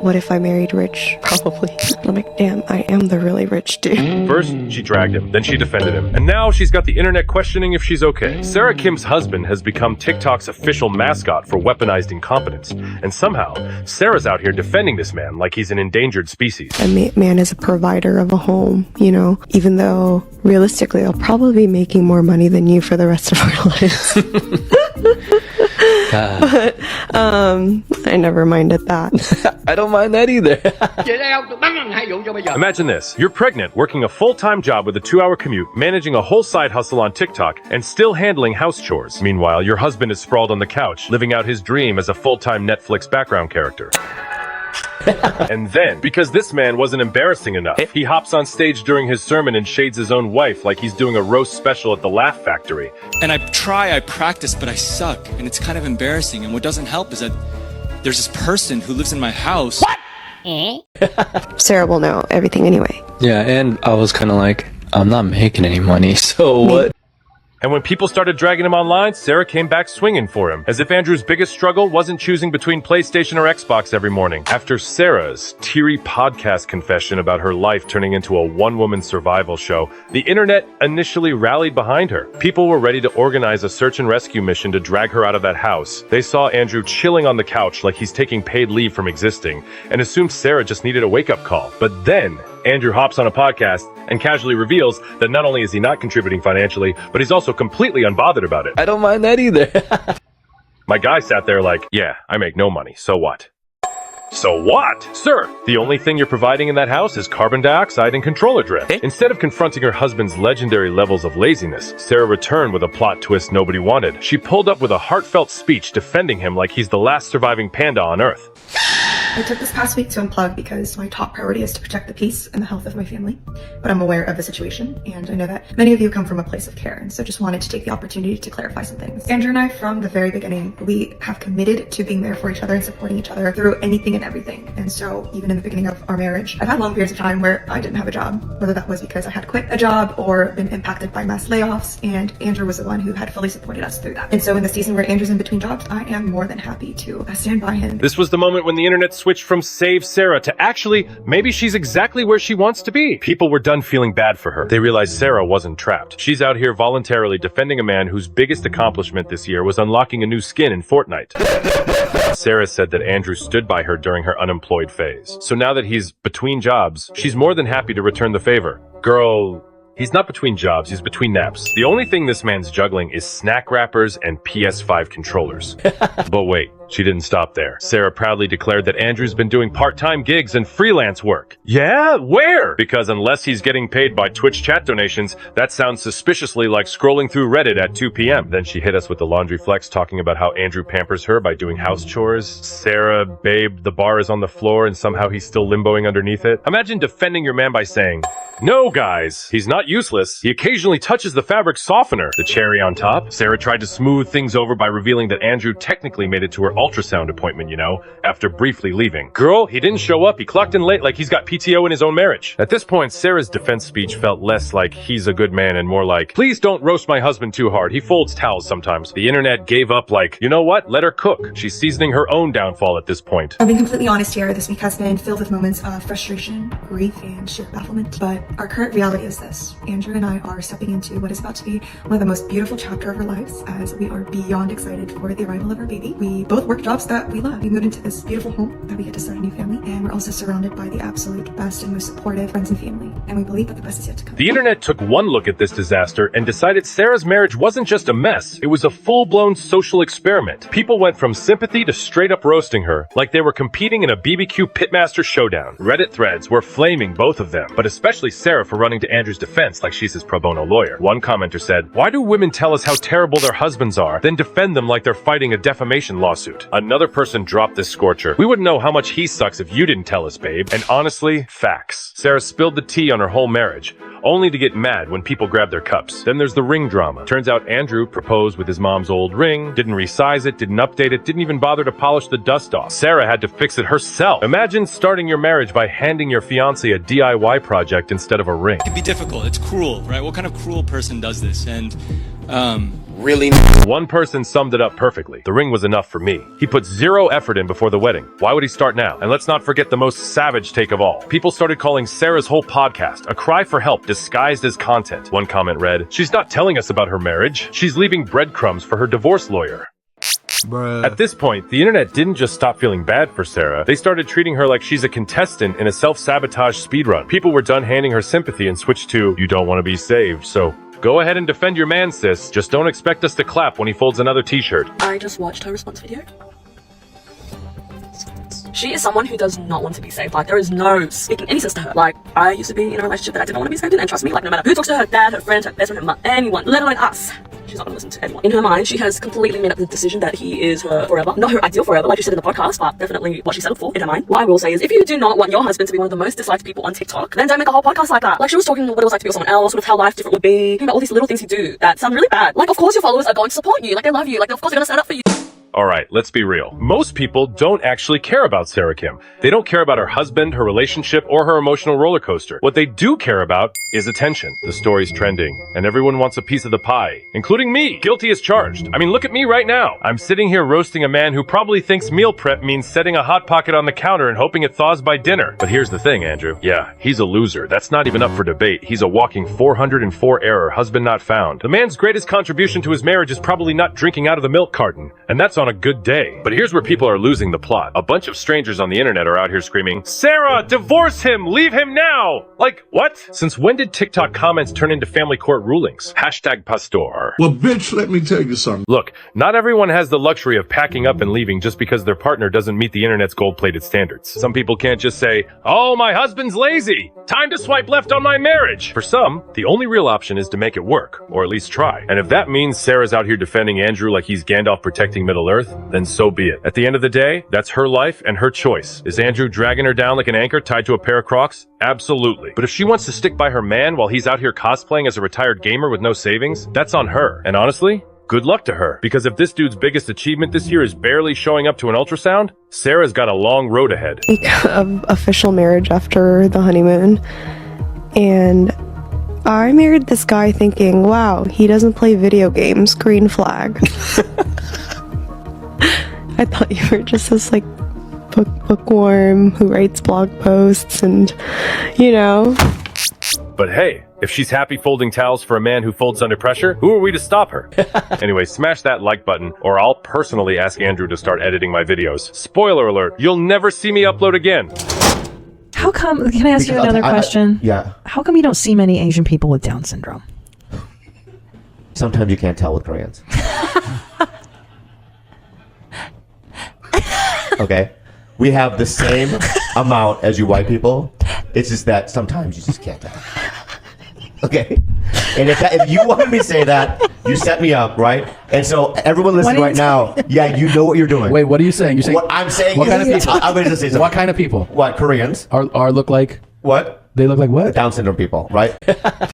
what if I married rich? Probably. I'm like, damn, I am the really rich dude. First, she dragged him, then she defended him, and now she's got the internet questioning if she's okay. Sarah Kim's husband has become TikTok's official mascot for weaponized incompetence, and somehow, Sarah's out here defending this man like he's an endangered species. A man is a provider of a home, you know, even though realistically I'll probably be making more money than you for the rest of our lives. But I never minded that. I don't mind that either. Imagine this. You're pregnant, working a full-time job with a 2-hour commute, managing a whole side hustle on TikTok, and still handling house chores. Meanwhile, your husband is sprawled on the couch, living out his dream as a full-time Netflix background character. And then, because this man wasn't embarrassing enough, he hops on stage during his sermon and shades his own wife like he's doing a roast special at the Laugh Factory. And I practice, but I suck, and it's kind of embarrassing. And what doesn't help is that there's this person who lives in my house. What? Sarah will know everything anyway. Yeah, and I was kind of like, I'm not making any money, so what? And when people started dragging him online, Sarah came back swinging for him, as if Andrew's biggest struggle wasn't choosing between PlayStation or Xbox every morning. After Sarah's teary podcast confession about her life turning into a one-woman survival show, the internet initially rallied behind her. People were ready to organize a search and rescue mission to drag her out of that house. They saw Andrew chilling on the couch like he's taking paid leave from existing, and assumed Sarah just needed a wake-up call. But then, Andrew hops on a podcast and casually reveals that not only is he not contributing financially, but he's also completely unbothered about it. I don't mind that either. My guy sat there like, yeah, I make no money, so what? So what? Sir, the only thing you're providing in that house is carbon dioxide and controller drift. Instead of confronting her husband's legendary levels of laziness, Sarah returned with a plot twist nobody wanted. She pulled up with a heartfelt speech defending him like he's the last surviving panda on Earth. I took this past week to unplug because my top priority is to protect the peace and the health of my family, but I'm aware of the situation, and I know that many of you come from a place of care, and so just wanted to take the opportunity to clarify some things. Andrew and I, from the very beginning, we have committed to being there for each other and supporting each other through anything and everything, and so even in the beginning of our marriage, I've had long periods of time where I didn't have a job, whether that was because I had quit a job or been impacted by mass layoffs, and Andrew was the one who had fully supported us through that. And so in the season where Andrew's in between jobs, I am more than happy to stand by him. This was the moment when the internet switched from save Sarah to actually, maybe she's exactly where she wants to be. People were done feeling bad for her. They realized Sarah wasn't trapped. She's out here voluntarily defending a man whose biggest accomplishment this year was unlocking a new skin in Fortnite. Sarah said that Andrew stood by her during her unemployed phase. So now that he's between jobs, she's more than happy to return the favor. Girl, he's not between jobs, he's between naps. The only thing this man's juggling is snack wrappers and PS5 controllers. But wait, she didn't stop there. Sarah proudly declared that Andrew's been doing part-time gigs and freelance work. Yeah? Where? Because unless he's getting paid by Twitch chat donations, that sounds suspiciously like scrolling through Reddit at 2 p.m. Then she hit us with the laundry flex, talking about how Andrew pampers her by doing house chores. Sarah, babe, the bar is on the floor and somehow he's still limboing underneath it. Imagine defending your man by saying, no, guys, he's not useless. He occasionally touches the fabric softener. The cherry on top, Sarah tried to smooth things over by revealing that Andrew technically made it to her ultrasound appointment, you know, after briefly leaving. Girl, he didn't show up. He clocked in late like he's got PTO in his own marriage. At this point, Sarah's defense speech felt less like he's a good man and more like, please don't roast my husband too hard. He folds towels sometimes. The internet gave up like, you know what? Let her cook. She's seasoning her own downfall at this point. I'll be completely honest here. This week has been filled with moments of frustration, grief, and sheer bafflement. But our current reality is this. Andrew and I are stepping into what is about to be one of the most beautiful chapters of our lives, as we are beyond excited for the arrival of our baby. We both work jobs that we love. We moved into this beautiful home that we get to start a new family, and we're also surrounded by the absolute best and most supportive friends and family. And we believe that the best is yet to come. The internet took one look at this disaster and decided Sarah's marriage wasn't just a mess. It was a full-blown social experiment. People went from sympathy to straight-up roasting her, like they were competing in a BBQ Pitmaster showdown. Reddit threads were flaming both of them, but especially Sarah for running to Andrew's defense like she's his pro bono lawyer. One commenter said, why do women tell us how terrible their husbands are, then defend them like they're fighting a defamation lawsuit? Another person dropped this scorcher. We wouldn't know how much he sucks if you didn't tell us, babe. And honestly, facts. Sarah spilled the tea on her whole marriage, only to get mad when people grab their cups. Then there's the ring drama. Turns out Andrew proposed with his mom's old ring, didn't resize it, didn't update it, didn't even bother to polish the dust off. Sarah had to fix it herself. Imagine starting your marriage by handing your fiancé a DIY project instead of a ring. It can be difficult. It's cruel, right? What kind of cruel person does this? And really. One person summed it up perfectly. The ring was enough for me. He put zero effort in before the wedding. Why would he start now? And let's not forget the most savage take of all. People started calling Sarah's whole podcast a cry for help disguised as content. One comment read, "She's not telling us about her marriage. She's leaving breadcrumbs for her divorce lawyer." Bruh. At this point, the internet didn't just stop feeling bad for Sarah. They started treating her like she's a contestant in a self-sabotage speedrun. People were done handing her sympathy and switched to, "You don't want to be saved, so go ahead and defend your man, sis. Just don't expect us to clap when he folds another t-shirt." I just watched her response video. She is someone who does not want to be saved. Like, there is no speaking any sense to her. Like, I used to be in a relationship that I didn't want to be saved in, and trust me, like, no matter who talks to her dad, her friend, her best friend, her mom, anyone, let alone us, she's not gonna listen to anyone. In her mind, she has completely made up the decision that he is her forever. Not her ideal forever, like you said in the podcast, but definitely what she settled for in her mind. What I will say is, if you do not want your husband to be one of the most disliked people on TikTok, then don't make a whole podcast like that. Like, she was talking what it was like to be with someone else, sort of how life different would be, talking about all these little things you do that sound really bad. Like, of course your followers are going to support you, like they love you, like of course they're gonna stand up for you. Alright, let's be real. Most people don't actually care about Sarah Kim. They don't care about her husband, her relationship, or her emotional roller coaster. What they do care about is attention. The story's trending, and everyone wants a piece of the pie, including me. Guilty as charged. I mean, look at me right now. I'm sitting here roasting a man who probably thinks meal prep means setting a Hot Pocket on the counter and hoping it thaws by dinner. But here's the thing, Andrew. Yeah, he's a loser. That's not even up for debate. He's a walking 404 error, husband not found. The man's greatest contribution to his marriage is probably not drinking out of the milk carton, and that's on a good day. But here's where people are losing the plot. A bunch of strangers on the internet are out here screaming, "Sarah, divorce him! Leave him now!" Like, what? Since when did TikTok comments turn into family court rulings? Hashtag Pastor. Well, bitch, let me tell you something. Look, not everyone has the luxury of packing up and leaving just because their partner doesn't meet the internet's gold-plated standards. Some people can't just say, "Oh, my husband's lazy. Time to swipe left on my marriage." For some, the only real option is to make it work, or at least try. And if that means Sarah's out here defending Andrew like he's Gandalf protecting Middle-earth, then so be it. At the end of the day, that's her life and her choice. Is Andrew dragging her down like an anchor tied to a pair of Crocs? Absolutely. But if she wants to stick by her man while he's out here cosplaying as a retired gamer with no savings, that's on her. And honestly, good luck to her. Because if this dude's biggest achievement this year is barely showing up to an ultrasound, Sarah's got a long road ahead. Of official marriage after the honeymoon, and I married this guy thinking, wow, he doesn't play video games, green flag. I thought you were just this like bookworm who writes blog posts and, you know. But hey, if she's happy folding towels for a man who folds under pressure, who are we to stop her? Anyway, smash that like button, or I'll personally ask Andrew to start editing my videos. Spoiler alert, you'll never see me upload again. How come, can I ask you another question? Yeah. How come you don't see many Asian people with Down syndrome? Sometimes you can't tell with crayons. Okay? We have the same amount as you white people. It's just that sometimes you just can't tell. Okay? And if you wanted me to say that, you set me up, right? And so everyone listening right now, yeah, you know what you're doing. Wait, what are you saying? You're saying what I'm saying what is, kind of people? I'm going to say something. What kind of people? What, Koreans? Are look like? What? They look like what? Down syndrome people, right?